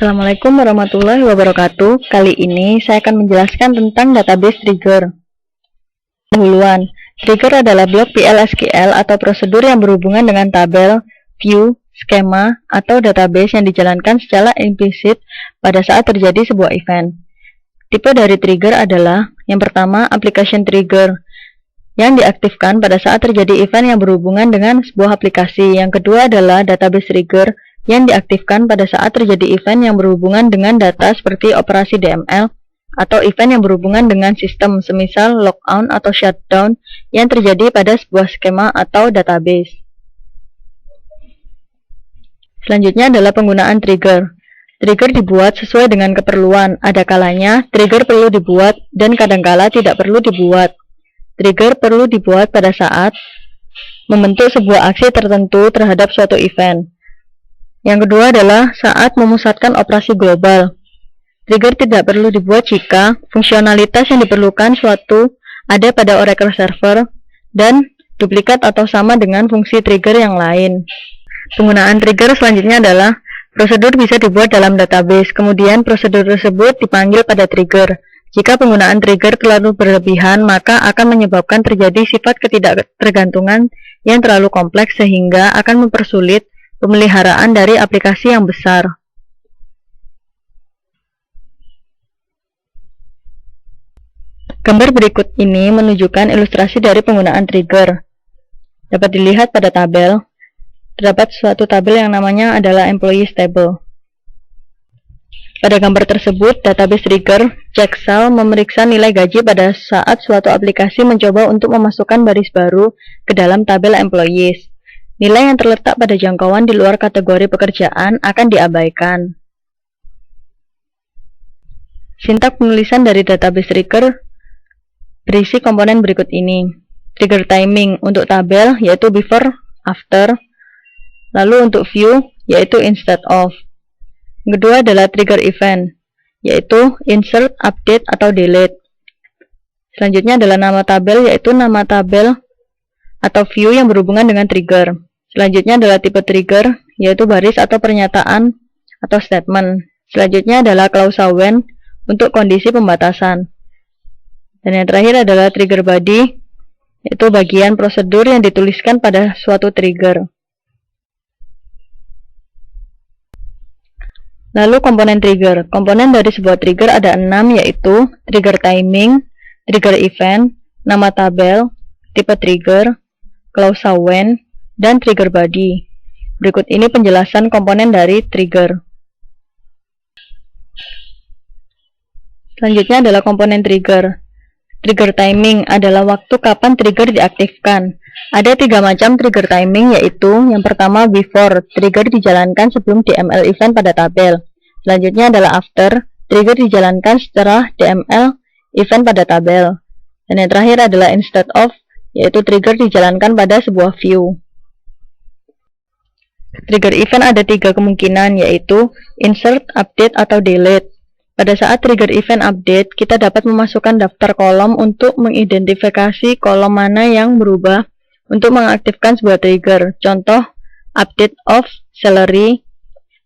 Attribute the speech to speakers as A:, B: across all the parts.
A: Assalamualaikum warahmatullahi wabarakatuh. Kali ini saya akan menjelaskan tentang database trigger. Pendahuluan, trigger adalah blok PL/SQL atau prosedur yang berhubungan dengan tabel, view, skema, atau database yang dijalankan secara implisit pada saat terjadi sebuah event. Tipe dari trigger adalah, yang pertama, application trigger, yang diaktifkan pada saat terjadi event yang berhubungan dengan sebuah aplikasi. Yang kedua adalah database trigger, yang diaktifkan pada saat terjadi event yang berhubungan dengan data seperti operasi DML atau event yang berhubungan dengan sistem, semisal logout atau shutdown yang terjadi pada sebuah skema atau database. Selanjutnya adalah penggunaan trigger. Trigger dibuat sesuai dengan keperluan. Ada kalanya trigger perlu dibuat dan kadangkala tidak perlu dibuat. Trigger perlu dibuat pada saat membentuk sebuah aksi tertentu terhadap suatu event. Yang kedua adalah saat memusatkan operasi global. Trigger tidak perlu dibuat jika fungsionalitas yang diperlukan suatu ada pada Oracle Server dan duplikat atau sama dengan fungsi trigger yang lain. Penggunaan trigger selanjutnya adalah prosedur bisa dibuat dalam database, kemudian prosedur tersebut dipanggil pada trigger. Jika penggunaan trigger terlalu berlebihan, maka akan menyebabkan terjadi sifat ketidaktergantungan yang terlalu kompleks sehingga akan mempersulit pemeliharaan dari aplikasi yang besar. Gambar berikut ini menunjukkan ilustrasi dari penggunaan trigger. Dapat dilihat pada tabel. Terdapat suatu tabel yang namanya adalah employees table. Pada gambar tersebut, database trigger checksum memeriksa nilai gaji pada saat suatu aplikasi mencoba untuk memasukkan baris baru ke dalam tabel employees. Nilai yang terletak pada jangkauan di luar kategori pekerjaan akan diabaikan. Sintak penulisan dari database trigger berisi komponen berikut ini. Trigger timing untuk tabel yaitu before, after. Lalu untuk view yaitu instead of. Yang kedua adalah trigger event yaitu insert, update, atau delete. Selanjutnya adalah nama tabel yaitu nama tabel atau view yang berhubungan dengan trigger. Selanjutnya adalah tipe trigger, yaitu baris atau pernyataan atau statement. Selanjutnya adalah klausa when untuk kondisi pembatasan. Dan yang terakhir adalah trigger body, yaitu bagian prosedur yang dituliskan pada suatu trigger. Lalu komponen trigger. Komponen dari sebuah trigger ada 6, yaitu trigger timing, trigger event, nama tabel, tipe trigger, klausa when, dan trigger body. Berikut ini penjelasan komponen dari trigger. Selanjutnya adalah komponen trigger. Trigger timing adalah waktu kapan trigger diaktifkan. Ada 3 macam trigger timing, yaitu yang pertama before, trigger dijalankan sebelum DML event pada tabel. Selanjutnya adalah after, trigger dijalankan setelah DML event pada tabel. Dan yang terakhir adalah instead of, yaitu trigger dijalankan pada sebuah view. Trigger event ada 3 kemungkinan, yaitu insert, update, atau delete. Pada saat trigger event update, kita dapat memasukkan daftar kolom untuk mengidentifikasi kolom mana yang berubah untuk mengaktifkan sebuah trigger. Contoh, update of salary.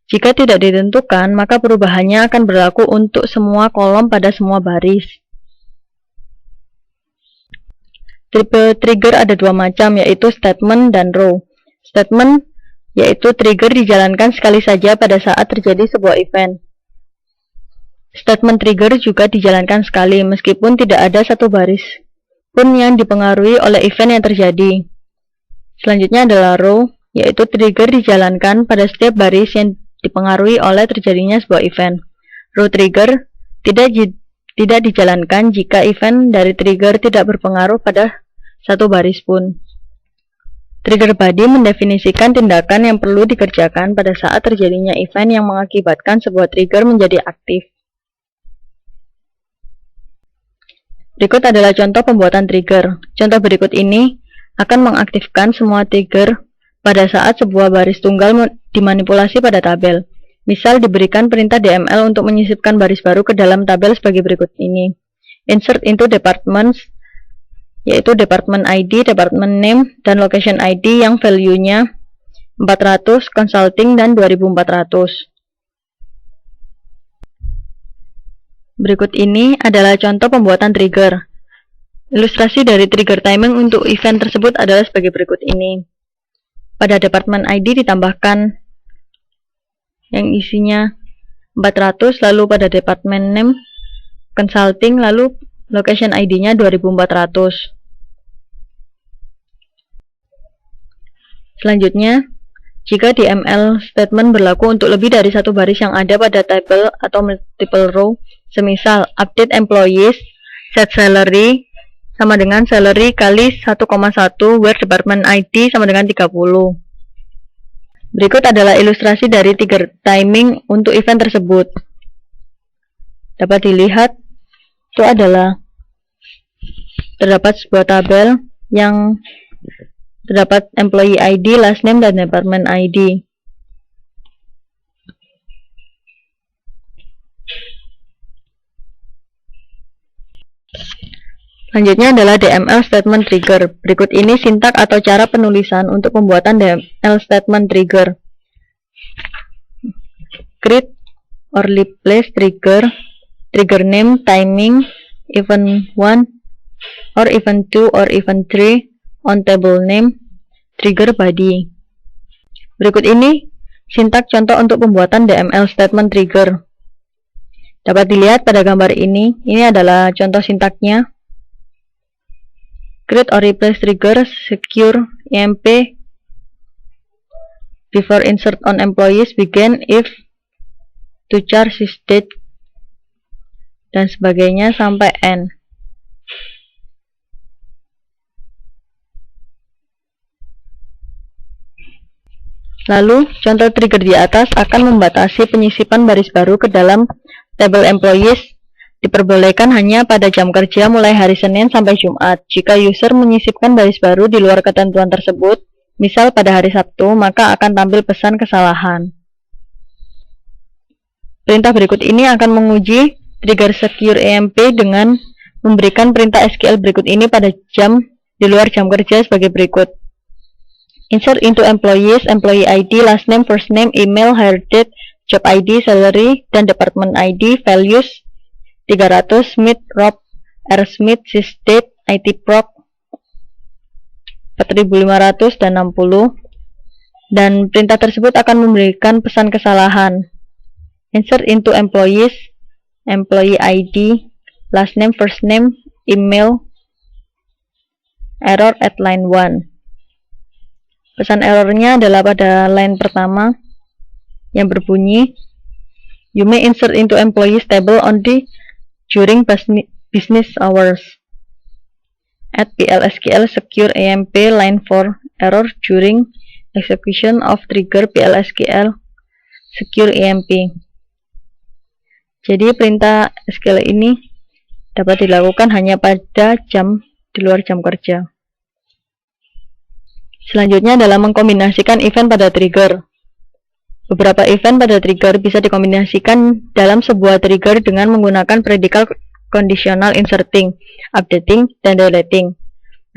A: Jika tidak ditentukan, maka perubahannya akan berlaku untuk semua kolom pada semua baris. Tipe trigger ada 2 macam, yaitu statement dan row. Statement yaitu trigger dijalankan sekali saja pada saat terjadi sebuah event. Statement trigger juga dijalankan sekali, meskipun tidak ada satu baris pun yang dipengaruhi oleh event yang terjadi. Selanjutnya adalah row, yaitu trigger dijalankan pada setiap baris yang dipengaruhi oleh terjadinya sebuah event. Row trigger tidak dijalankan jika event dari trigger tidak berpengaruh pada satu baris pun. Trigger body mendefinisikan tindakan yang perlu dikerjakan pada saat terjadinya event yang mengakibatkan sebuah trigger menjadi aktif. Berikut adalah contoh pembuatan trigger. Contoh berikut ini akan mengaktifkan semua trigger pada saat sebuah baris tunggal dimanipulasi pada tabel. Misal diberikan perintah DML untuk menyisipkan baris baru ke dalam tabel sebagai berikut ini. Insert into departments, yaitu department ID, department name, dan location ID yang value-nya 400, consulting, dan 2400. Berikut ini adalah contoh pembuatan trigger. Ilustrasi dari trigger timing untuk event tersebut adalah sebagai berikut ini. Pada departemen ID ditambahkan yang isinya 400, lalu pada departemen name consulting, lalu location ID-nya 2400. Selanjutnya, jika DML statement berlaku untuk lebih dari satu baris yang ada pada table atau multiple row, semisal update employees, set salary sama dengan salary kali 1,1 where department ID sama dengan 30. Berikut adalah ilustrasi dari trigger timing untuk event tersebut. Dapat dilihat, itu adalah terdapat sebuah tabel yang terdapat employee ID, last name, dan department ID. Selanjutnya adalah DML statement trigger. Berikut ini sintak atau cara penulisan untuk pembuatan DML statement trigger. Create or replace trigger, trigger name, timing, event 1 or event 2 or event 3, on table name, trigger body. Berikut ini sintak contoh untuk pembuatan DML statement trigger. Dapat dilihat pada gambar ini adalah contoh sintaknya. Create or replace trigger, secure EMP, before insert on employees, begin if, to charge is date, dan sebagainya sampai end. Lalu, contoh trigger di atas akan membatasi penyisipan baris baru ke dalam table employees. Diperbolehkan hanya pada jam kerja mulai hari Senin sampai Jumat. Jika user menyisipkan baris baru di luar ketentuan tersebut, misal pada hari Sabtu, maka akan tampil pesan kesalahan. Perintah berikut ini akan menguji trigger secure EMP dengan memberikan perintah SQL berikut ini pada jam di luar jam kerja sebagai berikut. Insert into employees, employee ID, last name, first name, email, hire date, job ID, salary, dan department ID, values 300, Smith, Rob, R. Smith, sysdate, IT proc 4500 dan 60. Dan perintah tersebut akan memberikan pesan kesalahan. Insert into employees, employee ID, last name, first name, email, error at line 1. Pesan errornya adalah pada line pertama yang berbunyi, you may insert into employees table only during business hours. At PLSQL secure EMP line 4 error during execution of trigger PLSQL secure EMP. Jadi perintah SQL ini dapat dilakukan hanya pada jam di luar jam kerja. Selanjutnya adalah mengkombinasikan event pada trigger. Beberapa event pada trigger bisa dikombinasikan dalam sebuah trigger dengan menggunakan predikat conditional inserting, updating, dan deleting.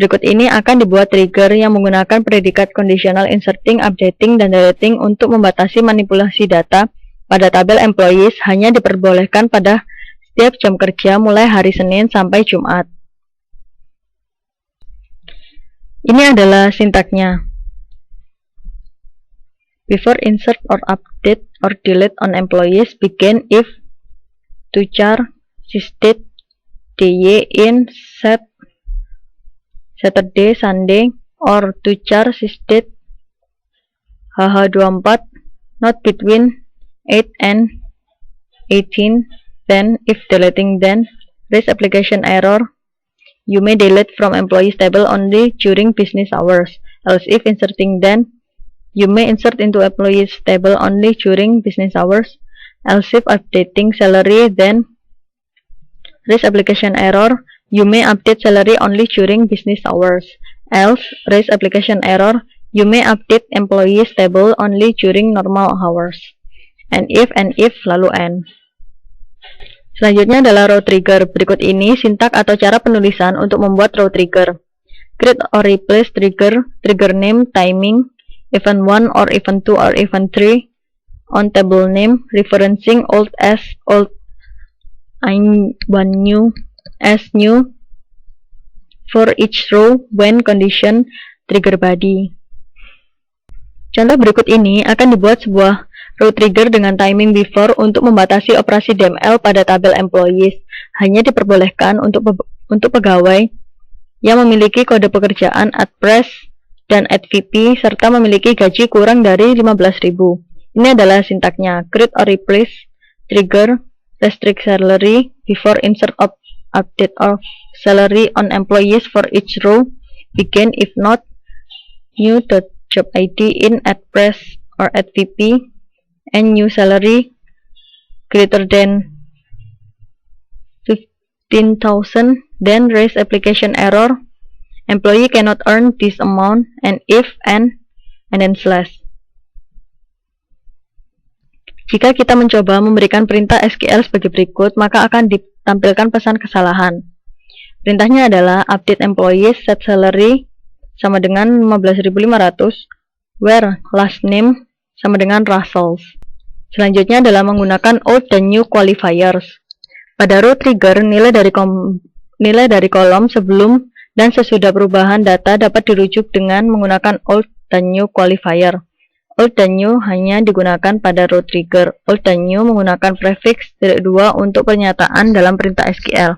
A: Berikut ini akan dibuat trigger yang menggunakan predikat conditional inserting, updating, dan deleting untuk membatasi manipulasi data pada tabel employees hanya diperbolehkan pada setiap jam kerja mulai hari Senin sampai Jumat. Ini adalah sintaknya. Before insert or update or delete on employees, begin if, to char, sysdate, dy in, set, Saturday, Sunday, or to char, sysdate, hh24, not between 8 and 18, then, if deleting then, raise application error, you may delete from employees table only during business hours, else if inserting then, you may insert into employees table only during business hours, else if updating salary then, raise application error, you may update salary only during business hours, else raise application error, you may update employees table only during normal hours, and if lalu end. Selanjutnya adalah row trigger. Berikut ini sintak atau cara penulisan untuk membuat row trigger. Create or replace trigger, trigger name, timing, event 1 or event 2 or event 3, on table name, referencing old as old one new as new for each row when condition trigger body. Contoh berikut ini akan dibuat sebuah row trigger dengan timing before untuk membatasi operasi DML pada tabel employees. Hanya diperbolehkan untuk pegawai yang memiliki kode pekerjaan @press dan @vp serta memiliki gaji kurang dari 15.000. Ini adalah sintaknya: create or replace trigger restrict salary before insert of update of salary on employees for each row begin if not new job ID in @press or @vp and new salary greater than 15,000 then raise application error employee cannot earn this amount and if and then slash. Jika kita mencoba memberikan perintah SQL sebagai berikut, maka akan ditampilkan pesan kesalahan. Perintahnya adalah update employees set salary sama dengan 15.500 where last name sama dengan Russell. Selanjutnya adalah menggunakan old dan new qualifiers. Pada row trigger, nilai dari kolom sebelum dan sesudah perubahan data dapat dirujuk dengan menggunakan old dan new qualifier. Old dan new hanya digunakan pada row trigger. Old dan new menggunakan prefix -2 untuk pernyataan dalam perintah SQL.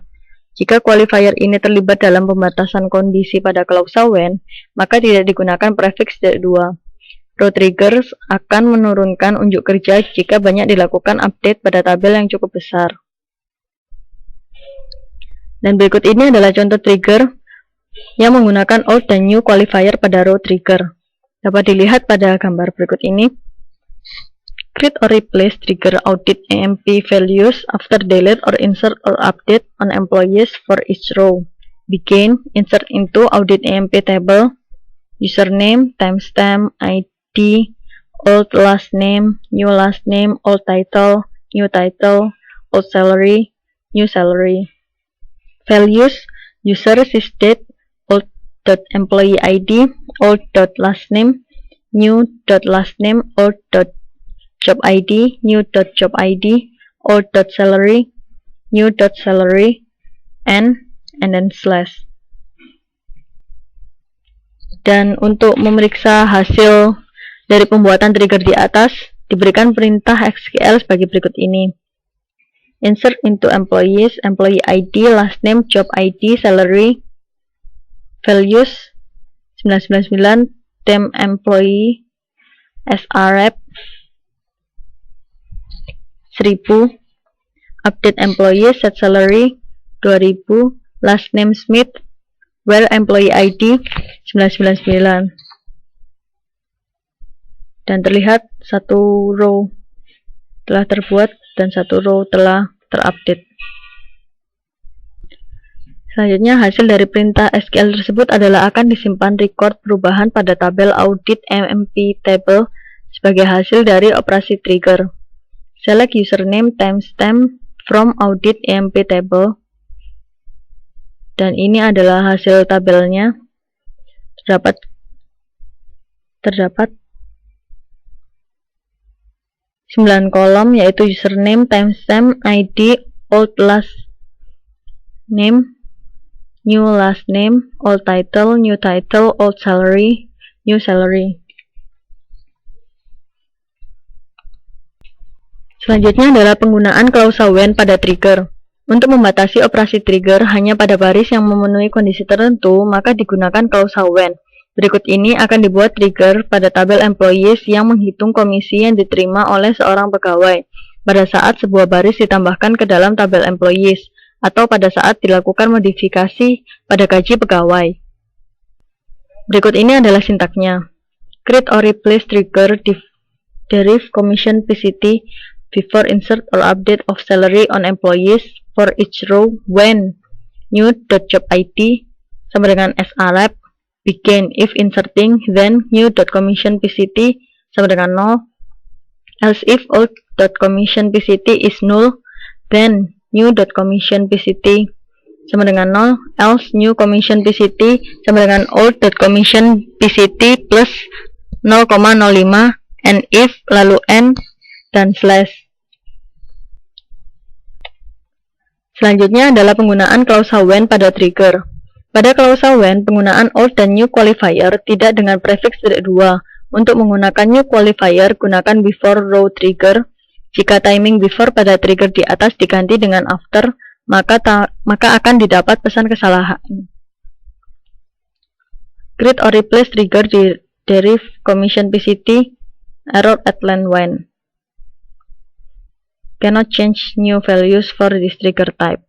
A: Jika qualifier ini terlibat dalam pembatasan kondisi pada klausa when, maka tidak digunakan prefix -2. Row triggers akan menurunkan unjuk kerja jika banyak dilakukan update pada tabel yang cukup besar. Dan berikut ini adalah contoh trigger yang menggunakan old dan new qualifier pada row trigger. Dapat dilihat pada gambar berikut ini. Create or replace trigger audit EMP values after delete or insert or update on employees for each row. Begin, insert into audit EMP table, username, timestamp, ID, old last name, old title, new title, old salary, new salary. Values, user sysdate, old.employee ID, old.last name, new.last name, old.job ID, new.job ID, old.salary, new.salary, and then slash. Dan untuk memeriksa hasil dari pembuatan trigger di atas, diberikan perintah SQL sebagai berikut ini. Insert into employees, employee ID, last name, job ID, salary, values 999, temp employee, SRF 1000, update employee, set salary 2000, last name Smith, where employee ID 999. Dan terlihat satu row telah terbuat dan satu row telah terupdate. Selanjutnya, hasil dari perintah SQL tersebut adalah akan disimpan record perubahan pada tabel audit EMP table sebagai hasil dari operasi trigger. Select username timestamp from audit EMP table. Dan ini adalah hasil tabelnya. Terdapat 9 kolom, yaitu username, timestamp, ID, old last name, new last name, old title, old salary, new salary. Selanjutnya adalah penggunaan klausa when pada trigger. Untuk membatasi operasi trigger hanya pada baris yang memenuhi kondisi tertentu, maka digunakan klausa when. Berikut ini akan dibuat trigger pada tabel employees yang menghitung komisi yang diterima oleh seorang pegawai pada saat sebuah baris ditambahkan ke dalam tabel employees, atau pada saat dilakukan modifikasi pada gaji pegawai. Berikut ini adalah sintaknya. Create or replace trigger derive commission PCT before insert or update of salary on employees for each row when new.job ID sama dengan SRF begin if inserting then new.commission PCT sama dengan 0 else if old.commission PCT is null then new.commission PCT sama dengan 0 else new commission PCT sama dengan old.commission PCT plus 0,05 and if lalu n dan slash. Selanjutnya adalah penggunaan klausa when pada trigger. Pada klausa when, penggunaan old dan new qualifier tidak dengan prefix dari 2. Untuk menggunakan new qualifier, gunakan before row trigger. Jika timing before pada trigger di atas diganti dengan after, maka akan didapat pesan kesalahan. Create or replace trigger di derive commission PCT error at line when. Cannot change new values for this trigger type.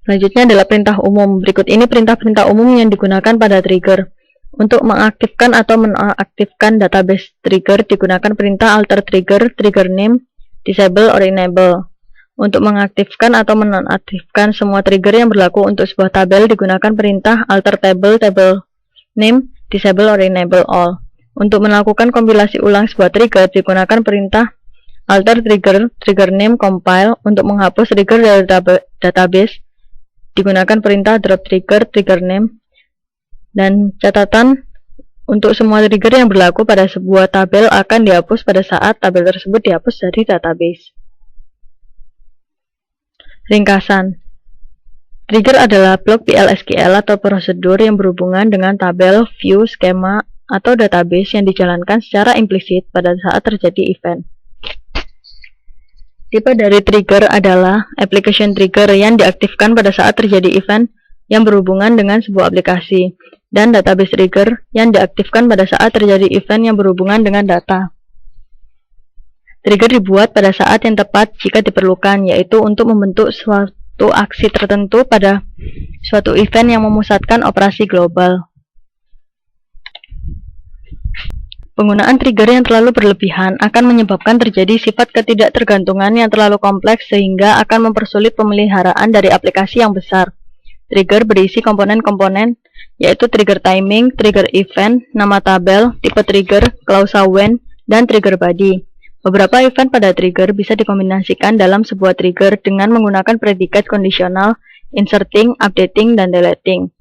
A: Selanjutnya adalah perintah umum. Berikut ini perintah-perintah umum yang digunakan pada trigger. Untuk mengaktifkan atau menonaktifkan database trigger digunakan perintah alter trigger, trigger name, disable or enable. Untuk mengaktifkan atau menonaktifkan semua trigger yang berlaku untuk sebuah tabel digunakan perintah alter table, table name, disable or enable all. Untuk melakukan kompilasi ulang sebuah trigger digunakan perintah alter trigger, trigger name, compile. Untuk menghapus trigger dari database digunakan perintah drop trigger, trigger name. Dan catatan, untuk semua trigger yang berlaku pada sebuah tabel akan dihapus pada saat tabel tersebut dihapus dari database. Ringkasan. Trigger adalah blok PL/SQL atau prosedur yang berhubungan dengan tabel, view, skema, atau database yang dijalankan secara implisit pada saat terjadi event. Tipe dari trigger adalah application trigger yang diaktifkan pada saat terjadi event yang berhubungan dengan sebuah aplikasi, dan database trigger yang diaktifkan pada saat terjadi event yang berhubungan dengan data. Trigger dibuat pada saat yang tepat jika diperlukan, yaitu untuk membentuk suatu aksi tertentu pada suatu event yang memusatkan operasi global. Penggunaan trigger yang terlalu berlebihan akan menyebabkan terjadi sifat ketidaktergantungan yang terlalu kompleks sehingga akan mempersulit pemeliharaan dari aplikasi yang besar. Trigger berisi komponen-komponen, yaitu trigger timing, trigger event, nama tabel, tipe trigger, klausa when, dan trigger body. Beberapa event pada trigger bisa dikombinasikan dalam sebuah trigger dengan menggunakan predikat kondisional, inserting, updating, dan deleting.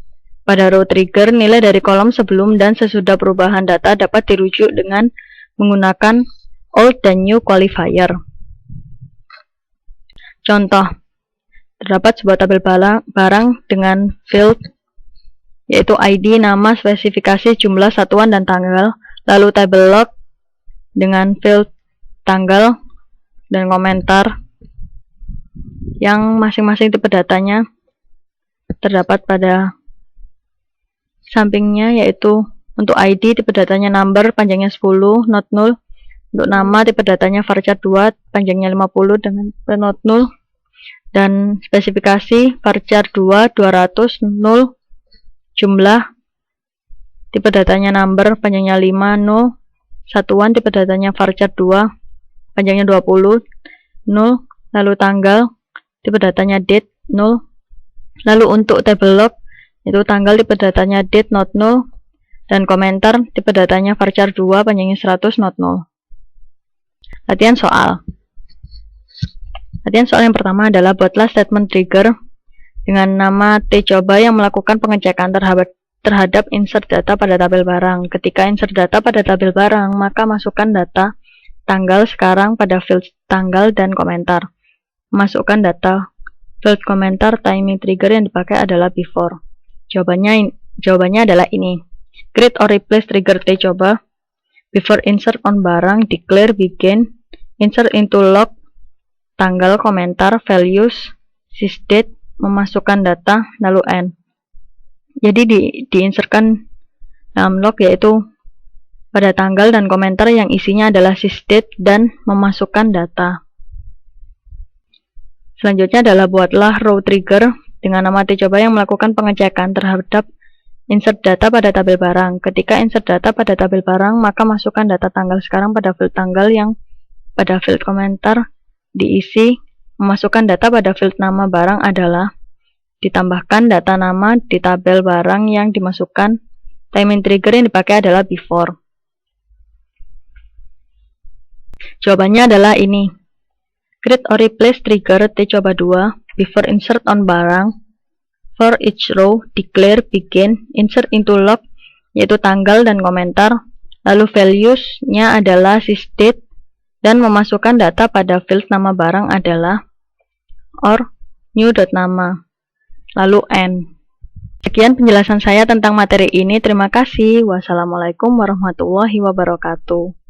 A: Pada row trigger, nilai dari kolom sebelum dan sesudah perubahan data dapat dirujuk dengan menggunakan old dan new qualifier. Contoh, terdapat sebuah tabel barang dengan field, yaitu ID, nama, spesifikasi, jumlah, satuan, dan tanggal. Lalu tabel log dengan field tanggal dan komentar yang masing-masing tipe datanya terdapat pada sampingnya, yaitu untuk ID tipe datanya number, panjangnya 10, not null. Untuk nama tipe datanya varchar 2, panjangnya 50 dengan not null. Dan spesifikasi varchar 2, 200, null. Jumlah tipe datanya number, panjangnya 5, null. Satuan tipe datanya varchar 2, panjangnya 20, null. Lalu tanggal tipe datanya date, null. Lalu untuk table log, itu tanggal tipe datanya date, not null. Dan komentar tipe datanya varchar 2, panjangnya 100, not null. Latihan soal. Latihan soal yang pertama adalah buatlah statement trigger dengan nama T coba yang melakukan pengecekan terhadap insert data pada tabel barang. Ketika insert data pada tabel barang, maka masukkan data tanggal sekarang pada field tanggal dan komentar. Masukkan data field komentar, timing trigger yang dipakai adalah before. Jawabannya adalah ini. Create or replace trigger T coba. Before insert on barang, declare begin, insert into log, tanggal, komentar, values, sysdate, memasukkan data, lalu end. Jadi diinsertkan dalam log, yaitu pada tanggal dan komentar yang isinya adalah sysdate dan memasukkan data. Selanjutnya adalah buatlah row trigger dengan nama T coba yang melakukan pengecekan terhadap insert data pada tabel barang. Ketika insert data pada tabel barang, maka masukkan data tanggal sekarang pada field tanggal yang pada field komentar diisi. Memasukkan data pada field nama barang adalah ditambahkan data nama di tabel barang yang dimasukkan. Timing trigger yang dipakai adalah before. Jawabannya adalah ini. Create or replace trigger T coba 2 before insert on barang. For each row, declare begin, insert into log, yaitu tanggal dan komentar. Lalu values-nya adalah sysdate dan memasukkan data pada field nama barang adalah or new.nama, lalu N. Sekian penjelasan saya tentang materi ini. Terima kasih. Wassalamualaikum warahmatullahi wabarakatuh.